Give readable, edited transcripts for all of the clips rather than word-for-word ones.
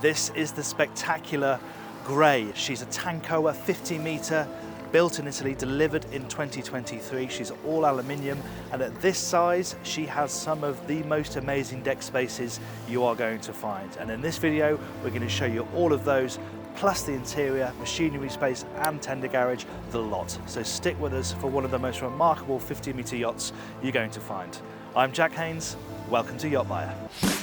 This is the spectacular grey. She's a Tankoa 50-metre, built in Italy, delivered in 2023. She's all aluminium, and at this size, she has some of the most amazing deck spaces you are going to find. And in this video, we're going to show you all of those, plus the interior, machinery space, and tender garage, the lot. So stick with us for one of the most remarkable 50-metre yachts you're going to find. I'm Jack Haines. Welcome to YachtBuyer.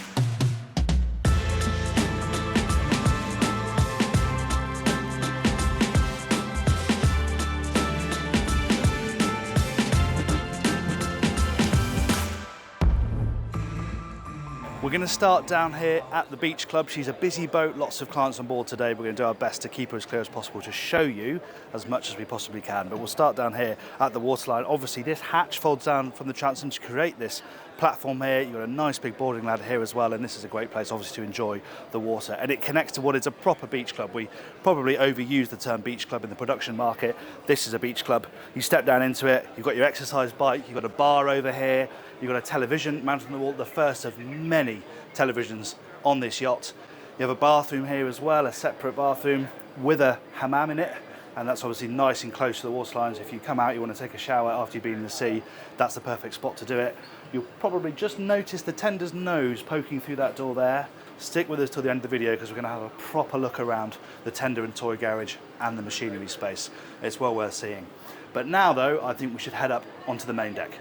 We're going to start down here at the Beach Club. She's a busy boat, lots of clients on board today. We're going to do our best to keep her as clear as possible to show you as much as we possibly can. But we'll start down here at the waterline. Obviously, this hatch folds down from the transom to create this platform here. You've got a nice big boarding ladder here as well, and this is a great place obviously to enjoy the water. And it connects to what is a proper beach club. We probably overuse the term beach club in the production market. This is a beach club. You step down into it, you've got your exercise bike, you've got a bar over here, you've got a television mounted on the wall, the first of many televisions on this yacht. You have a bathroom here as well, a separate bathroom with a hammam in it, and that's obviously nice and close to the waterline. So if you come out, you want to take a shower after you've been in the sea, that's the perfect spot to do it. You'll probably just notice the tender's nose poking through that door there. Stick with us till the end of the video because we're going to have a proper look around the tender and toy garage and the machinery space. It's well worth seeing. But now though, I think we should head up onto the main deck.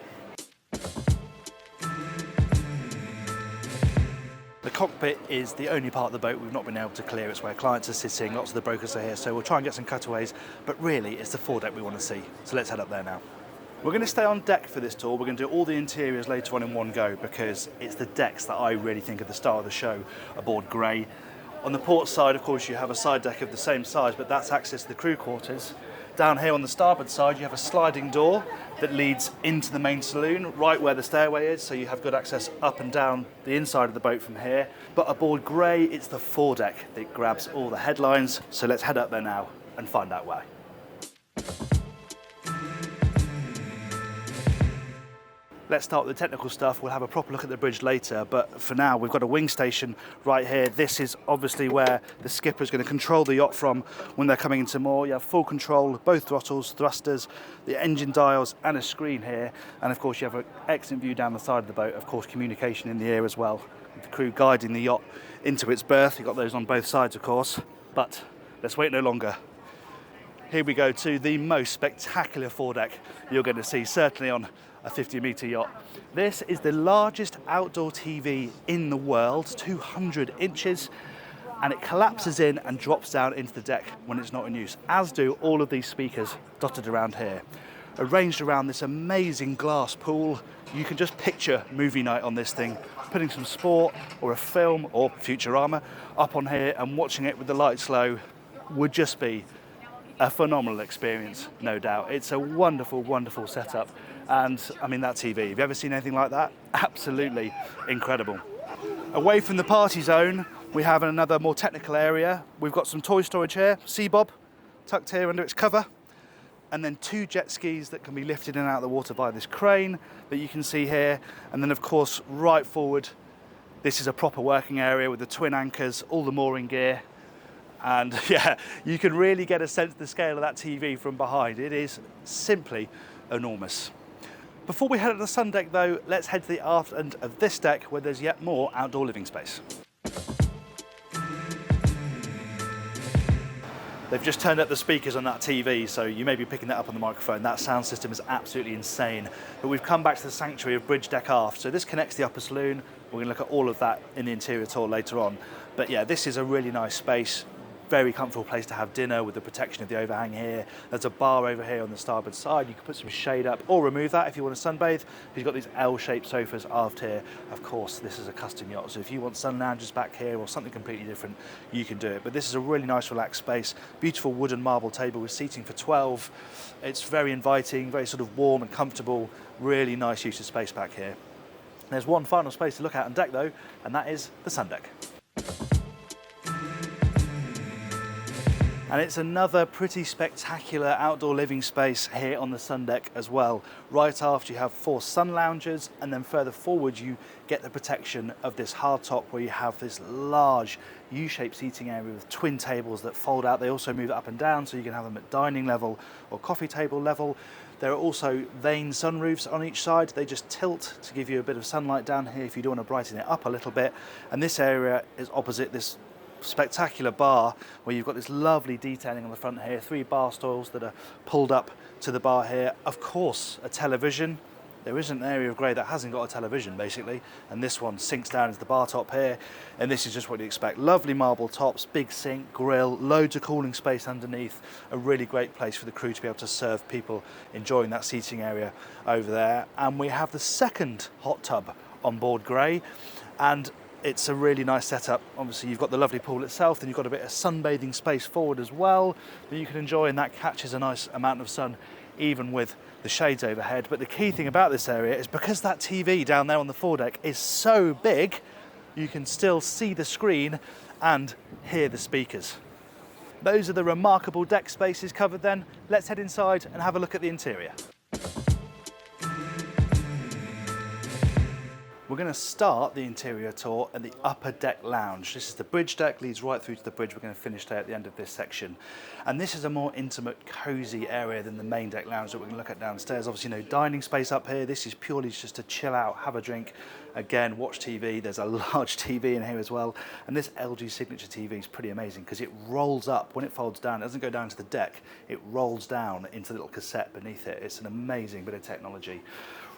The cockpit is the only part of the boat we've not been able to clear. It's where clients are sitting, lots of the brokers are here, so we'll try and get some cutaways, but really it's the foredeck we want to see. So let's head up there now. We're going to stay on deck for this tour. We're going to do all the interiors later on in one go because it's the decks that I really think are the star of the show aboard Grey. On the port side, of course, you have a side deck of the same size, but that's access to the crew quarters. Down here on the starboard side, you have a sliding door that leads into the main saloon, right where the stairway is, so you have good access up and down the inside of the boat from here. But aboard Grey, it's the foredeck that grabs all the headlines, so let's head up there now and find out why. Let's start with the technical stuff. We'll have a proper look at the bridge later, but for now we've got a wing station right here. This is obviously where the skipper is going to control the yacht from when they're coming into moor. You have full control of both throttles, thrusters, the engine dials and a screen here, and of course you have an excellent view down the side of the boat, of course communication in the air as well, with the crew guiding the yacht into its berth. You've got those on both sides of course, but let's wait no longer. Here we go to the most spectacular foredeck you're going to see, certainly on a 50-metre yacht. This is the largest outdoor TV in the world, 200 inches, and it collapses in and drops down into the deck when it's not in use, as do all of these speakers dotted around here. Arranged around this amazing glass pool, you can just picture movie night on this thing, putting some sport or a film or Futurama up on here and watching it with the lights low would just be a phenomenal experience, no doubt. It's a wonderful, wonderful setup. And I mean, that TV, have you ever seen anything like that? Absolutely incredible. Away from the party zone, we have another more technical area. We've got some toy storage here, Sea Bob, tucked here under its cover, and then 2 jet skis that can be lifted in and out of the water by this crane that you can see here. And then of course, right forward, this is a proper working area with the twin anchors, all the mooring gear. And yeah, you can really get a sense of the scale of that TV from behind. It is simply enormous. Before we head up to the sun deck though, let's head to the aft end of this deck where there's yet more outdoor living space. They've just turned up the speakers on that TV, so you may be picking that up on the microphone. That sound system is absolutely insane. But we've come back to the sanctuary of Deck Aft. So this connects the upper saloon. We're going to look at all of that in the interior tour later on. But yeah, this is a really nice space. Very comfortable place to have dinner with the protection of the overhang here. There's a bar over here on the starboard side. You can put some shade up or remove that if you want to sunbathe. You've got these L-shaped sofas aft here. Of course, this is a custom yacht, so if you want sun lounges back here or something completely different, you can do it. But this is a really nice relaxed space. Beautiful wooden marble table with seating for 12. It's very inviting, very sort of warm and comfortable. Really nice use of space back here. There's one final space to look at on deck though, and that is the sun deck. And it's another pretty spectacular outdoor living space here on the sun deck as well. Right after you have 4 sun lounges, and then further forward you get the protection of this hardtop where you have this large U-shaped seating area with twin tables that fold out. They also move up and down, so you can have them at dining level or coffee table level. There are also vane sunroofs on each side. They just tilt to give you a bit of sunlight down here if you do want to brighten it up a little bit. And this area is opposite this spectacular bar where you've got this lovely detailing on the front here, 3 bar stools that are pulled up to the bar here. Of course, a television. There isn't an area of grey that hasn't got a television basically, and this one sinks down into the bar top here, and this is just what you expect. Lovely marble tops, big sink, grill, loads of cooling space underneath. A really great place for the crew to be able to serve people enjoying that seating area over there. And we have the second hot tub on board grey, and it's a really nice setup. Obviously you've got the lovely pool itself, then you've got a bit of sunbathing space forward as well that you can enjoy, and that catches a nice amount of sun even with the shades overhead. But the key thing about this area is because that TV down there on the foredeck is so big, you can still see the screen and hear the speakers. Those are the remarkable deck spaces covered then. Let's head inside and have a look at the interior. We're going to start the interior tour at the upper deck lounge. This is the bridge deck, leads right through to the bridge. We're going to finish there at the end of this section. And this is a more intimate, cosy area than the main deck lounge that we're going to look at downstairs. Obviously no dining space up here. This is purely just to chill out, have a drink, again, watch TV. There's a large TV in here as well. And this LG Signature TV is pretty amazing because it rolls up. When it folds down, it doesn't go down to the deck. It rolls down into the little cassette beneath it. It's an amazing bit of technology.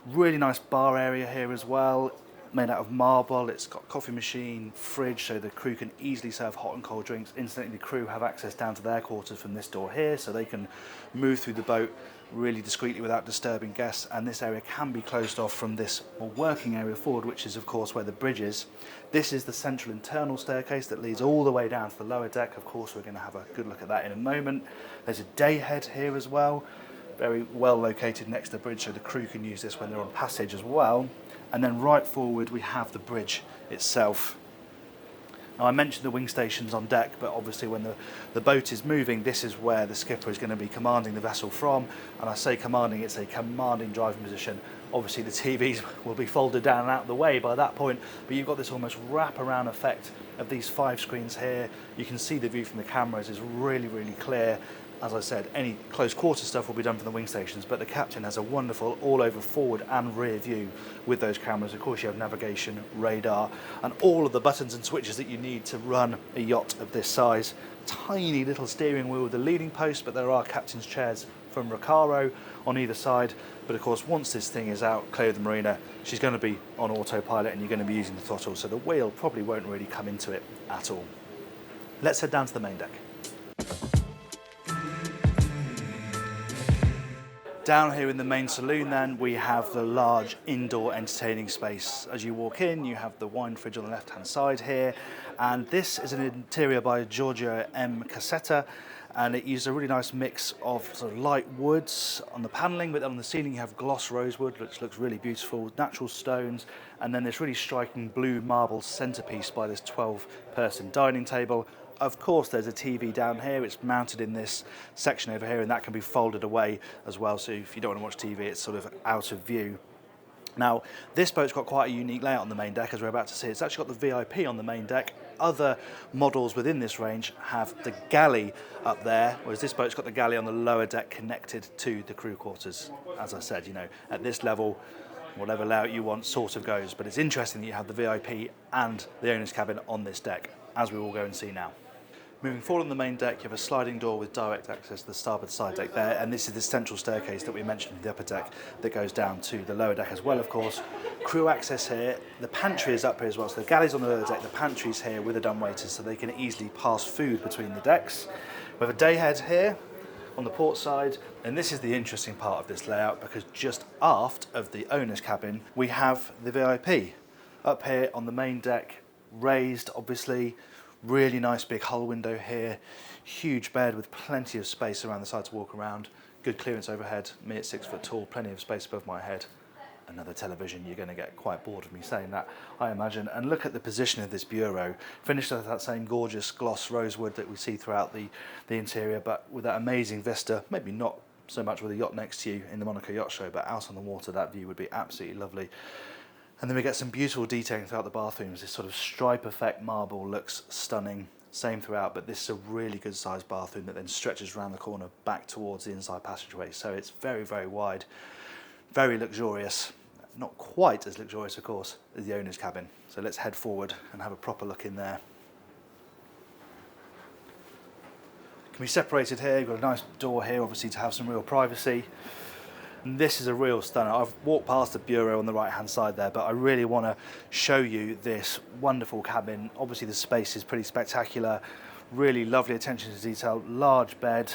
Really nice bar area here as well, made out of marble. It's got coffee machine, fridge, so the crew can easily serve hot and cold drinks. Incidentally, the crew have access down to their quarters from this door here, so they can move through the boat really discreetly without disturbing guests. And this area can be closed off from this more working area forward, which is of course where the bridge is. This is the central internal staircase that leads all the way down to the lower deck. Of course, we're going to have a good look at that in a moment. There's a day head here as well, very well located next to the bridge, so the crew can use this when they're on passage as well. And then right forward we have the bridge itself. Now I mentioned the wing stations on deck, but obviously when the boat is moving, this is where the skipper is going to be commanding the vessel from. And I say commanding, it's a commanding driving position. Obviously the TVs will be folded down and out of the way by that point, but you've got this almost wrap-around effect of these 5 screens here. You can see the view from the cameras is really, really clear. As I said, any close quarter stuff will be done from the wing stations, but the captain has a wonderful all-over forward and rear view with those cameras. Of course, you have navigation, radar, and all of the buttons and switches that you need to run a yacht of this size. Tiny little steering wheel with a leading post, but there are captain's chairs from Recaro on either side. But of course, once this thing is out clear of the marina, she's going to be on autopilot and you're going to be using the throttle, so the wheel probably won't really come into it at all. Let's head down to the main deck. Down here in the main saloon then, we have the large indoor entertaining space. As you walk in, you have the wine fridge on the left-hand side here, and this is an interior by Giorgio M. Cassetta, and it uses a really nice mix of sort of light woods on the panelling, but then on the ceiling you have gloss rosewood, which looks really beautiful, natural stones, and then this really striking blue marble centerpiece by this 12-person dining table. Of course, there's a TV down here. It's mounted in this section over here, and that can be folded away as well. So if you don't want to watch TV, it's sort of out of view. Now, this boat's got quite a unique layout on the main deck, as we're about to see. It's actually got the VIP on the main deck. Other models within this range have the galley up there, whereas this boat's got the galley on the lower deck connected to the crew quarters. As I said, you know, at this level, whatever layout you want sort of goes. But it's interesting that you have the VIP and the owner's cabin on this deck, as we will go and see now. Moving forward on the main deck, you have a sliding door with direct access to the starboard side deck there, and this is the central staircase that we mentioned in the upper deck that goes down to the lower deck as well, of course. Crew access here, the pantry is up here as well, so the galley's on the lower deck, the pantry's here with the dumbwaiters so they can easily pass food between the decks. We have a day head here on the port side, and this is the interesting part of this layout because just aft of the owner's cabin we have the VIP. Up here on the main deck, raised obviously, really nice big hull window here, huge bed with plenty of space around the side to walk around, good clearance overhead, me at 6 foot tall, plenty of space above my head. another television. You're going to get quite bored of me saying that, I imagine. And look at the position of this bureau, finished with that same gorgeous gloss rosewood that we see throughout the interior, but with that amazing vista. Maybe not so much with a yacht next to you in the Monaco Yacht Show, but out on the water, that view would be absolutely lovely. And then we get some beautiful detailing throughout the bathrooms. This sort of stripe effect marble looks stunning. Same throughout, but this is a really good sized bathroom that then stretches around the corner back towards the inside passageway. So it's very, very wide, very luxurious. Not quite as luxurious, of course, as the owner's cabin. So let's head forward and have a proper look in there. Can be separated here. You've got a nice door here, obviously, to have some real privacy. And this is a real stunner. I've walked past the bureau on the right hand side there, but I really want to show you this wonderful cabin. Obviously the space is pretty spectacular, really lovely attention to detail, large bed,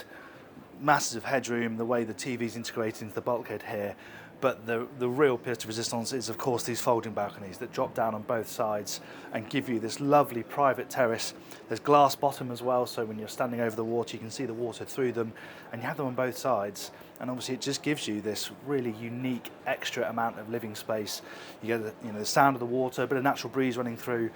massive headroom, the way the TV is integrated into the bulkhead here. But the real pièce de resistance is, of course, these folding balconies that drop down on both sides and give you this lovely private terrace. There's glass bottom as well, so when you're standing over the water, you can see the water through them, and you have them on both sides. And obviously, it just gives you this really unique extra amount of living space. You get the sound of the water, a bit of natural breeze running through.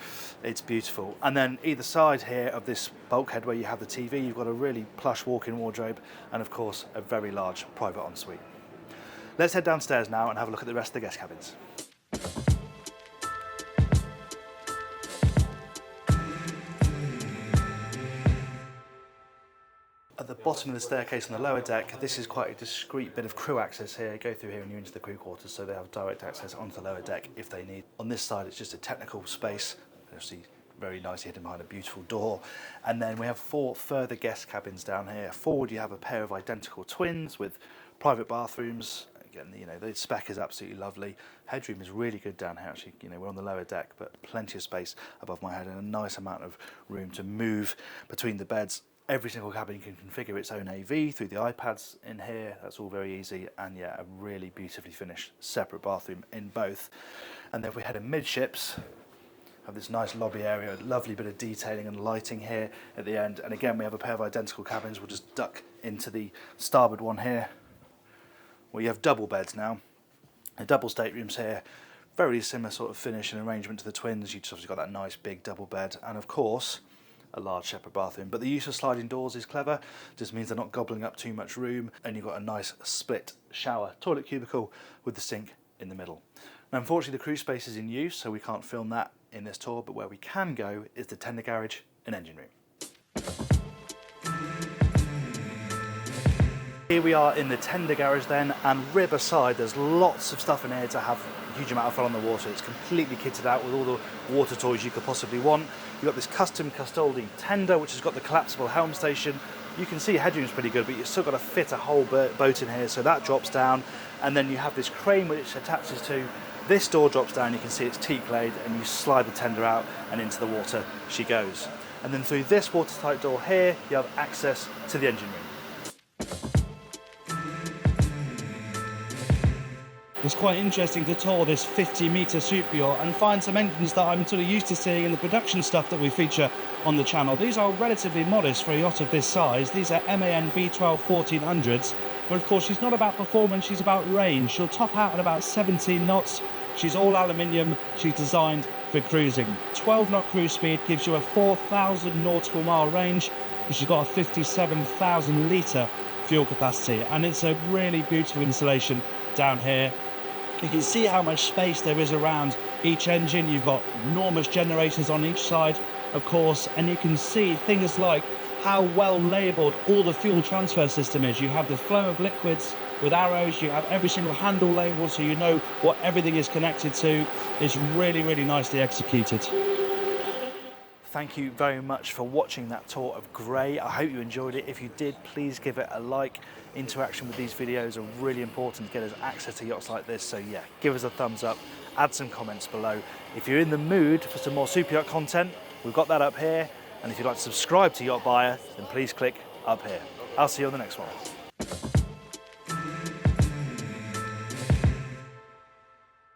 It's beautiful. And then either side here of this bulkhead where you have the TV, you've got a really plush walk-in wardrobe, and of course, a very large private ensuite. Let's head downstairs now and have a look at the rest of the guest cabins. At the bottom of the staircase on the lower deck, this is quite a discreet bit of crew access here. Go through here and you're into the crew quarters, so they have direct access onto the lower deck if they need. On this side, it's just a technical space, obviously very nicely hidden behind a beautiful door. And then we have 4 further guest cabins down here. Forward, you have a pair of identical twins with private bathrooms. Again, the spec is absolutely lovely. Headroom is really good down here, actually. We're on the lower deck, but plenty of space above my head and a nice amount of room to move between the beds. Every single cabin can configure its own AV through the iPads in here. That's all very easy. And yeah, a really beautifully finished separate bathroom in both. And then if we head amidships, have this nice lobby area, a lovely bit of detailing and lighting here at the end. And again, we have a pair of identical cabins. We'll just duck into the starboard one here, where you have double beds now, the double staterooms here, very similar sort of finish and arrangement to the twins. You've just obviously got that nice big double bed, and of course, a large separate bathroom. But the use of sliding doors is clever, just means they're not gobbling up too much room, and you've got a nice split shower, toilet cubicle with the sink in the middle. Now, unfortunately, the crew space is in use, so we can't film that in this tour, but where we can go is the tender garage and engine room. Here we are in the tender garage then, and rib aside, there's lots of stuff in here to have a huge amount of fun on the water. It's completely kitted out with all the water toys you could possibly want. You've got this custom Custodi tender, which has got the collapsible helm station. You can see headroom's pretty good, but you've still got to fit a whole boat in here, so that drops down. And then you have this crane which attaches to this door, drops down, you can see it's teak-laid, and you slide the tender out and into the water she goes. And then through this watertight door here, you have access to the engine room. It's quite interesting to tour this 50-metre super yacht and find some engines that I'm sort of used to seeing in the production stuff that we feature on the channel. These are relatively modest for a yacht of this size. These are MAN V12 1400s, but of course she's not about performance, she's about range. She'll top out at about 17 knots. She's all aluminium, she's designed for cruising. 12-knot cruise speed gives you a 4,000 nautical mile range, and she's got a 57,000 litre fuel capacity, and it's a really beautiful installation down here. You can see how much space there is around each engine. You've got enormous generators on each side, of course, and you can see things like how well labelled all the fuel transfer system is. You have the flow of liquids with arrows, you have every single handle labelled so you know what everything is connected to. It's really, really nicely executed. Thank you very much for watching that tour of Grey. I hope you enjoyed it. If you did, please give it a like. Interaction with these videos are really important to get us access to yachts like this. So yeah, give us a thumbs up, add some comments below. If you're in the mood for some more super yacht content, we've got that up here. And if you'd like to subscribe to YachtBuyer, then please click up here. I'll see you on the next one.